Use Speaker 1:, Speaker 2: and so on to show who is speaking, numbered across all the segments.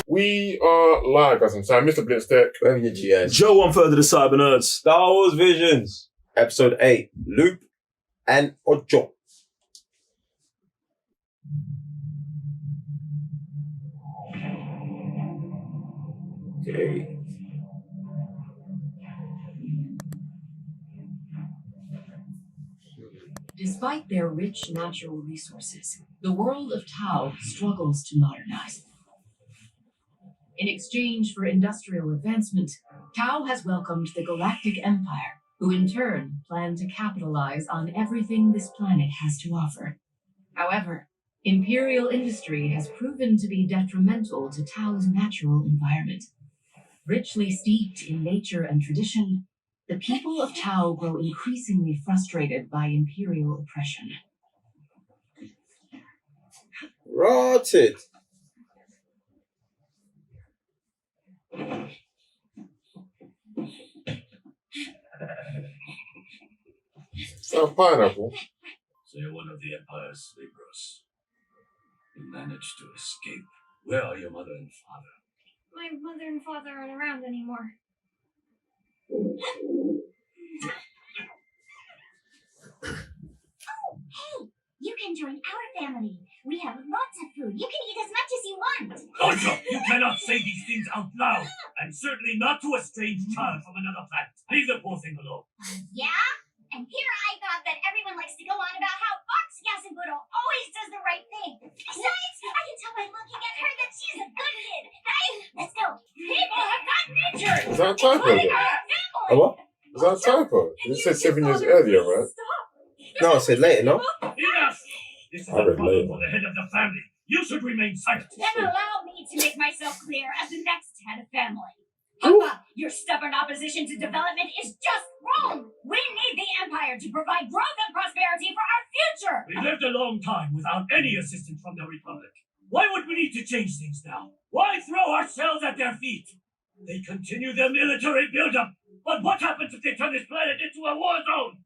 Speaker 1: We are live, guys. I'm sorry, Mr. Blitzdeck.
Speaker 2: Where are your GS?
Speaker 3: Joe, 1/3 of the Cyber Nerds.
Speaker 2: Star Wars Visions, Episode 8, Lop Ocho. Okay.
Speaker 4: Despite their rich natural resources, the world of Tau struggles to modernize. In exchange for industrial advancement, Tau has welcomed the Galactic Empire, who in turn plan to capitalize on everything this planet has to offer. However, Imperial industry has proven to be detrimental to Tau's natural environment. Richly steeped in nature and tradition, the people of Tau grow increasingly frustrated by Imperial oppression.
Speaker 2: Rotted.
Speaker 1: So pineapple.
Speaker 5: So you're one of the Empire's laborers. You managed to escape. Where are your mother and father?
Speaker 6: My mother and father aren't around anymore.
Speaker 7: Oh, hey! You can join our family. We have lots of food. You can eat as much as you want.
Speaker 5: Ocho, you cannot say these things out loud, and certainly not to a strange child from another planet. Leave the poor thing alone.
Speaker 7: Yeah? And here I thought that everyone likes to go on about how Fox Yasubuto always does the right thing. Besides, I can tell by looking at her that she's a good kid. Hey, let's go. People have gotten injured.
Speaker 1: Is that a typo then?
Speaker 2: Oh, what?
Speaker 1: Is that a typo? You said 7 years earlier, right?
Speaker 2: No, I said later, no?
Speaker 5: Enough! This is
Speaker 1: I
Speaker 5: a
Speaker 1: read
Speaker 5: problem
Speaker 1: later.
Speaker 5: for the head of the family. You should remain silent.
Speaker 7: Then allow me to make myself clear as the next head of family. Papa, your stubborn opposition to development is just wrong. We need the Empire to provide growth and prosperity for our future.
Speaker 5: We lived a long time without any assistance from the Republic. Why would we need to change things now? Why throw ourselves at their feet? They continue their military buildup. But what happens if they turn this planet into a war zone?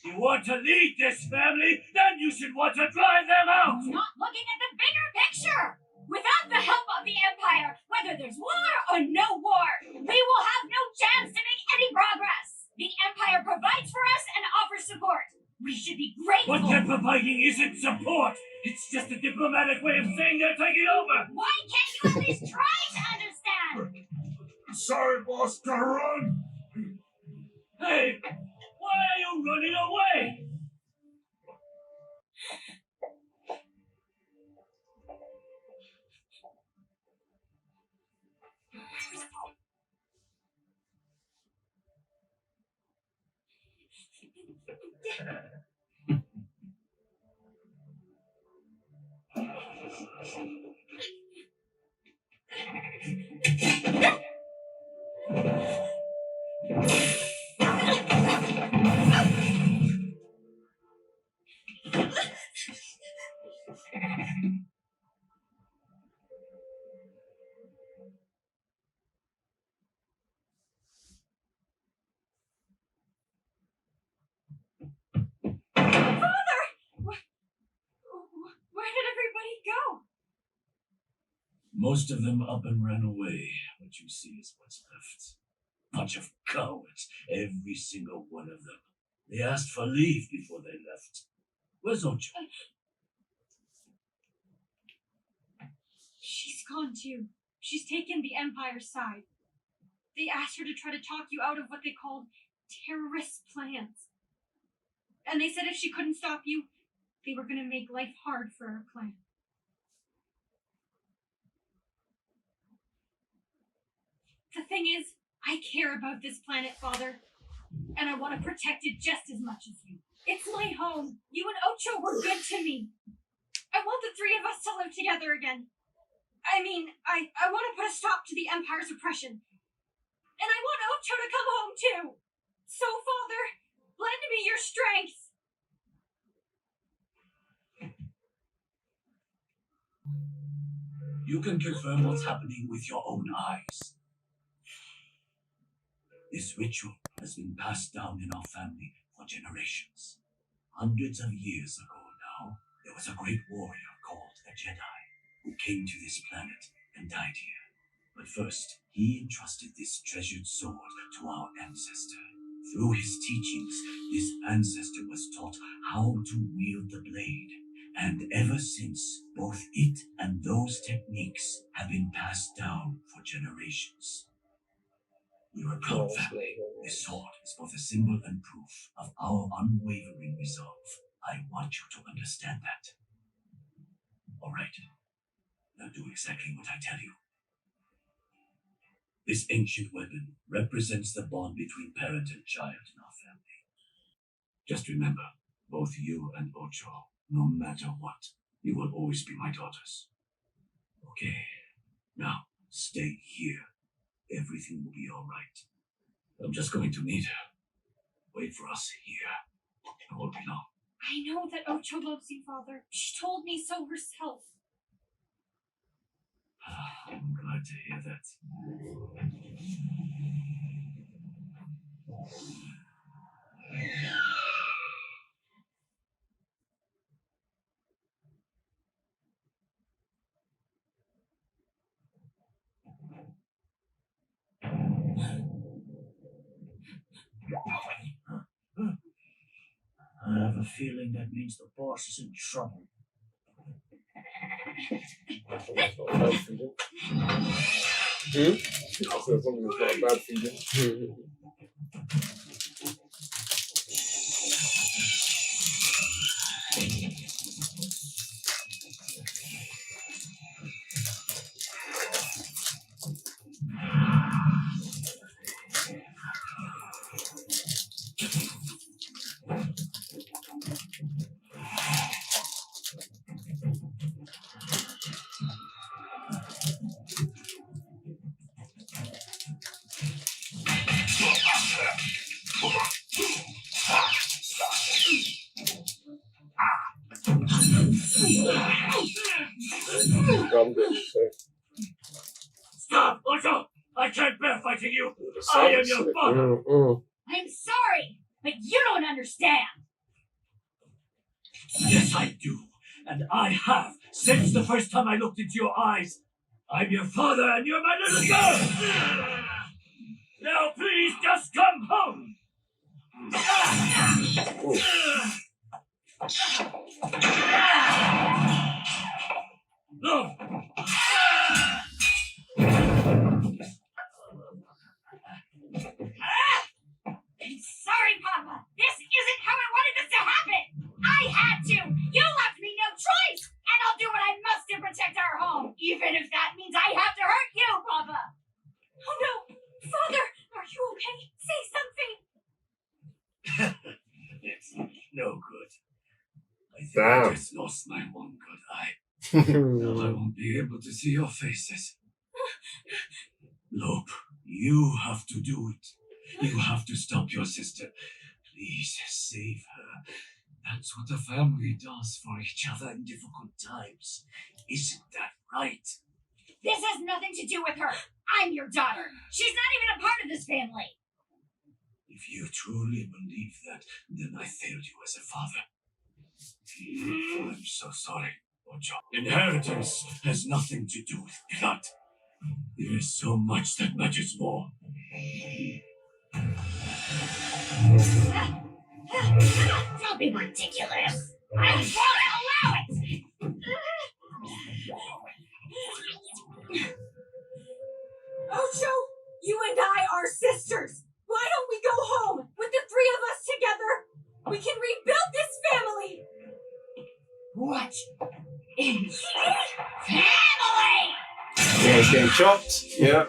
Speaker 5: You want to lead this family? Then you should want to drive them out.
Speaker 7: Not looking at the bigger picture. Without the help of the Empire, whether there's war or no war, we will have no chance to make any progress. The Empire provides for us and offers support. We should be grateful.
Speaker 5: What they're providing isn't support. It's just a diplomatic way of saying they're taking over.
Speaker 7: Why can't you at least try to understand?
Speaker 5: Sorry, boss, gotta run. Hey, why are you running away?
Speaker 6: Where did everybody go?
Speaker 5: Most of them up and ran away. What you see is what's left. Bunch of cowards, every single one of them. They asked for leave before they left. Where's Ocho?
Speaker 6: She's gone too. She's taken the Empire's side. They asked her to try to talk you out of what they called terrorist plans. And they said if she couldn't stop you, they were going to make life hard for our clan. The thing is, I care about this planet, Father, and I want to protect it just as much as you. It's my home. You and Ocho were good to me. I want the three of us to live together again. I mean, I want to put a stop to the Empire's oppression. And I want Ocho to come home too. So, Father, lend me your strength.
Speaker 5: You can confirm what's happening with your own eyes. This ritual has been passed down in our family for generations. Hundreds of years ago now, There was a great warrior called a Jedi who came to this planet and died here. But first, he entrusted this treasured sword to our ancestor. Through his teachings, this ancestor was taught how to wield the blade. And ever since, both it and those techniques have been passed down for generations. We're a proud family. This sword is both a symbol and proof of our unwavering resolve. I want you to understand that. All right. Now do exactly what I tell you. This ancient weapon represents the bond between parent and child in our family. Just remember, both you and Ocho, no matter what, you will always be my daughters. Okay, now stay here. Everything will be all right. I'm just going to need her. Wait for us here. It won't be long.
Speaker 6: I know that Ocho loves you, Father. She told me so herself.
Speaker 5: I'm glad to hear that. I have a feeling that means the boss is in trouble.
Speaker 1: That's not a bad feeling. I said something that's not a bad feeling. I'm good.
Speaker 5: Stop, Ocho! I can't bear fighting you! I am your father!
Speaker 7: I'm sorry, but you don't understand.
Speaker 5: Yes, I do. And I have since the first time I looked into your eyes. I'm your father and you're my little girl! Now please just come home! No!
Speaker 7: I'm sorry, Papa. This isn't how I wanted this to happen. I had to. You left me no choice. And I'll do what I must to protect our home, even if that means I have to hurt you, Papa. Oh, no. Father, are you okay? Say something.
Speaker 5: It's no good. I think
Speaker 1: Damn.
Speaker 5: I just lost my one good eye. Now I won't be able to see your faces. Lop, you have to do it. You have to stop your sister. Please save her. That's what a family does for each other in difficult times. Isn't that right?
Speaker 7: This has nothing to do with her. I'm your daughter. She's not even a part of this family.
Speaker 5: If you truly believe that, then I failed you as a father. I'm so sorry, Ocho. Inheritance has nothing to do with blood. There is so much that matters more.
Speaker 7: Don't be ridiculous. I won't allow it.
Speaker 6: Ocho, you and I are sisters. Why don't we go home with the three of us together? We can rebuild this family.
Speaker 7: What is family?
Speaker 2: Yeah, it's getting chopped. Yeah.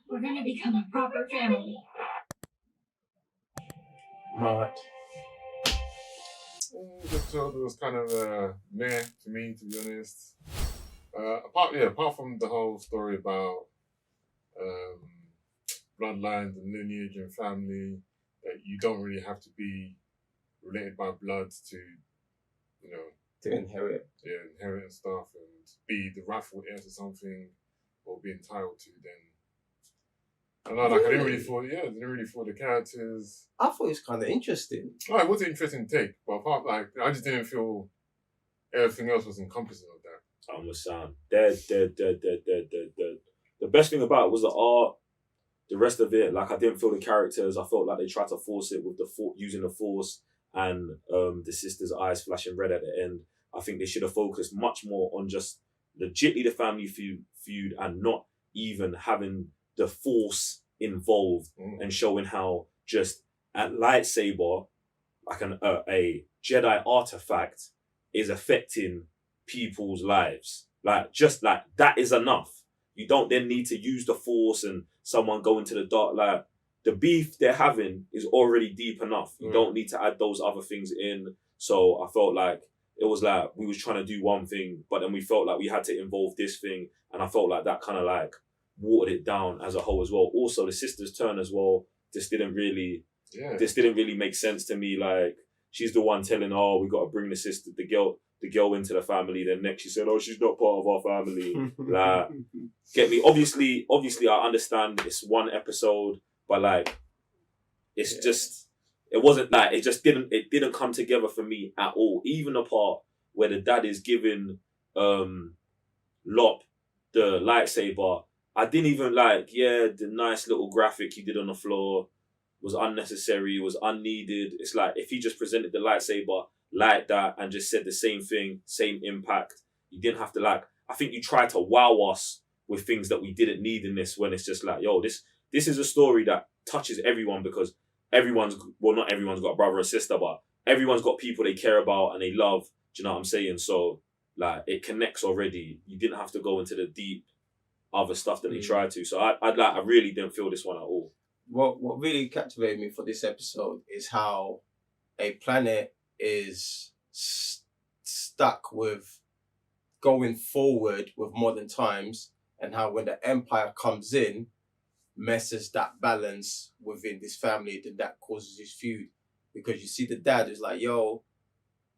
Speaker 6: We're gonna become a proper family.
Speaker 2: Right.
Speaker 1: The episode was kind of meh to me, to be honest. Apart from the whole story about bloodlines and lineage and family, that you don't really have to be related by blood to, you know,
Speaker 2: To inherit.
Speaker 1: inherit and stuff and be the rightful heir to something or be entitled to, then I don't know, like I didn't really thought the characters.
Speaker 2: I thought it was kind of interesting.
Speaker 1: Oh, it was an interesting take, but apart I just didn't feel everything else was encompassing of that.
Speaker 3: I'm just saying, the best thing about it was the art. The rest of it, like I didn't feel the characters. I felt like they tried to force it with using the force and the sister's eyes flashing red at the end. I think they should have focused much more on just legitly the family feud and not even having the force involved and showing how just a lightsaber, like a Jedi artifact, is affecting people's lives. Like, just like that is enough. You don't then need to use the force and someone go into the dark. Like, the beef they're having is already deep enough. You don't need to add those other things in. So I felt like it was like we was trying to do one thing, but then we felt like we had to involve this thing, and I felt like that kind of like watered it down as a whole as well. Also, the sister's turn as well just didn't really make sense to me. Like, she's the one telling, "Oh, we got to bring the girl into the family." Then next she said, "Oh, she's not part of our family." Like, get me? Obviously, I understand it's one episode, but like, it's just, it wasn't like, it didn't come together for me at all. Even the part where the dad is giving Lop the lightsaber, I didn't even like. Yeah, the nice little graphic he did on the floor was unnecessary. It was unneeded. It's like if he just presented the lightsaber like that and just said the same thing, same impact. You didn't have to like. I think you tried to wow us with things that we didn't need in this. When it's just like, yo, this is a story that touches everyone, because not everyone's got a brother or sister, but everyone's got people they care about and they love. Do you know what I'm saying? So like, it connects already. You didn't have to go into the deep other stuff that they tried to. So I really didn't feel this one at all.
Speaker 2: What really captivated me for this episode is how a planet is stuck with going forward with modern times, and how when the Empire comes in, messes that balance within this family, then that causes this feud. Because you see the dad is like, yo,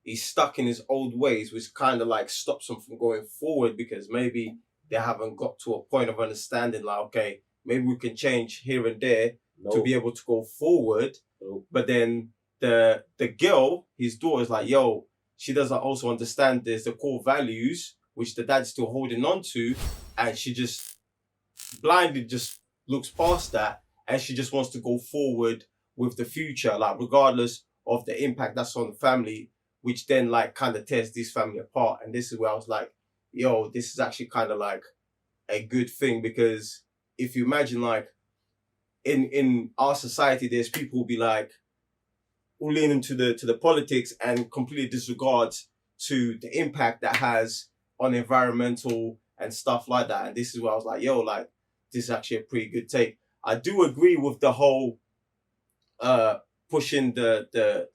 Speaker 2: he's stuck in his old ways, which kind of like stops him from going forward, because maybe they haven't got to a point of understanding, like, okay, maybe we can change here and there to be able to go forward. But then the girl, his daughter, is like, yo, she doesn't also understand there's the core values which the dad's still holding on to, and she just blindly just looks past that, and she just wants to go forward with the future, like regardless of the impact that's on the family, which then like kind of tears this family apart. And this is where I was like, yo, this is actually kind of like a good thing, because if you imagine like in our society, there's people who be like all leaning to the politics and completely disregard to the impact that has on environmental and stuff like that. And this is where I was like, yo, like, this is actually a pretty good take. I do agree with the whole pushing the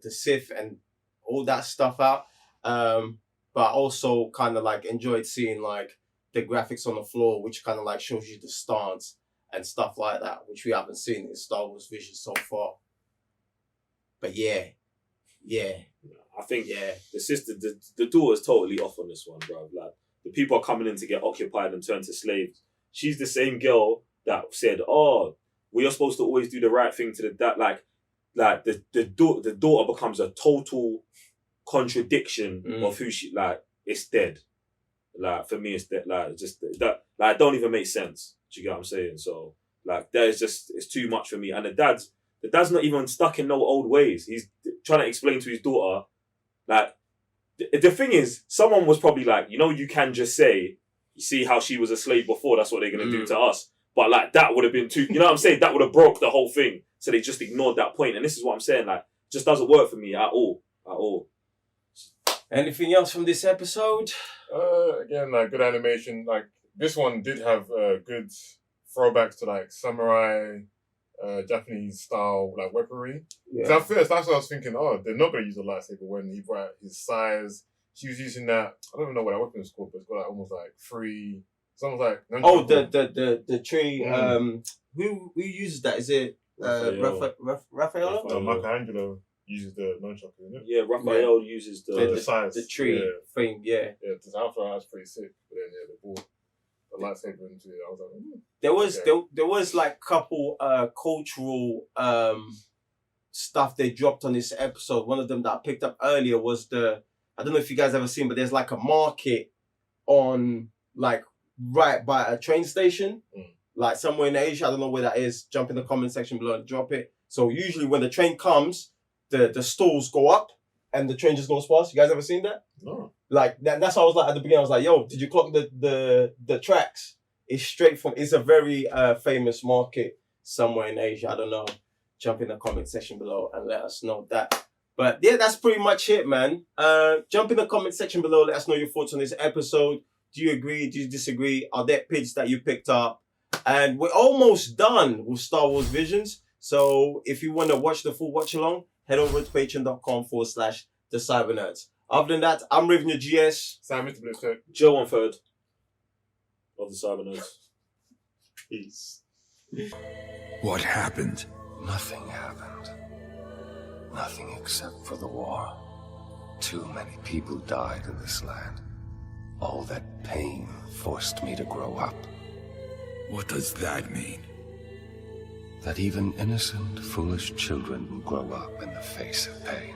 Speaker 2: Sith and all that stuff out. But I also kind of like enjoyed seeing like the graphics on the floor, which kind of like shows you the stance and stuff like that, which we haven't seen in Star Wars Vision so far. But yeah.
Speaker 3: I think the sister, the daughter's totally off on this one, bro. Like, the people are coming in to get occupied and turned to slaves. She's the same girl that said, "Oh, we are supposed to always do the right thing to the dad." Like the daughter becomes a total contradiction of who she like. It's dead. Like, for me, it's dead. Like, just that. Like, it don't even make sense. Do you get what I'm saying? So like, that is just, it's too much for me. And the dad's not even stuck in no old ways. He's trying to explain to his daughter, like, the thing is, someone was probably like, you can just say, you see how she was a slave before, that's what they're going to do to us. But like, that would have been too, you know what I'm saying? That would have broke the whole thing. So they just ignored that point. And this is what I'm saying, like, just doesn't work for me at all. At all.
Speaker 2: Anything else from this episode?
Speaker 1: Again, like, good animation. Like, this one did have good throwbacks to like samurai, Japanese style like weaponry. Yeah. At first, that's what I was thinking. Oh, they're not going to use a lightsaber when he brought out his size. She was using that. I don't even know what that weapon is called, but it's got like almost like three. It's almost like
Speaker 2: the tree. Who uses that? Is it
Speaker 3: Raphael.
Speaker 2: Raphael?
Speaker 1: Michelangelo uses the nunchuck, isn't it?
Speaker 3: Yeah, Raphael uses
Speaker 1: The size.
Speaker 2: The tree thing, yeah.
Speaker 1: Yeah, the Alpha that's pretty sick. But then the ball, the lightsaber into it, I was like,
Speaker 2: There was like couple cultural stuff they dropped on this episode. One of them that I picked up earlier was I don't know if you guys ever seen, but there's like a market on like right by a train station, like somewhere in Asia. I don't know where that is. Jump in the comment section below and drop it. So usually when the train comes, the stalls go up and the train just goes past. You guys ever seen that?
Speaker 1: no.
Speaker 2: Like that's what I was like at the beginning. I was like, yo, did you clock the tracks? It's a very famous market somewhere in Asia. I don't know. Jump in the comment section below and let us know that. But yeah, that's pretty much it, man. Jump in the comment section below. Let us know your thoughts on this episode. Do you agree? Do you disagree? Are there pits that you picked up? And we're almost done with Star Wars Visions. So if you want to watch the full watch along, head over to patreon.com/thecybernerds. Other than that, I'm Raven your GS.
Speaker 1: Sam, Mr. Blitzkrieg.
Speaker 3: Joe on third of the Cybernerds. Peace.
Speaker 8: What happened? Nothing happened. Nothing except for the war. Too many people died in this land. All that pain forced me to grow up. What does that mean? That even innocent, foolish children will grow up in the face of pain.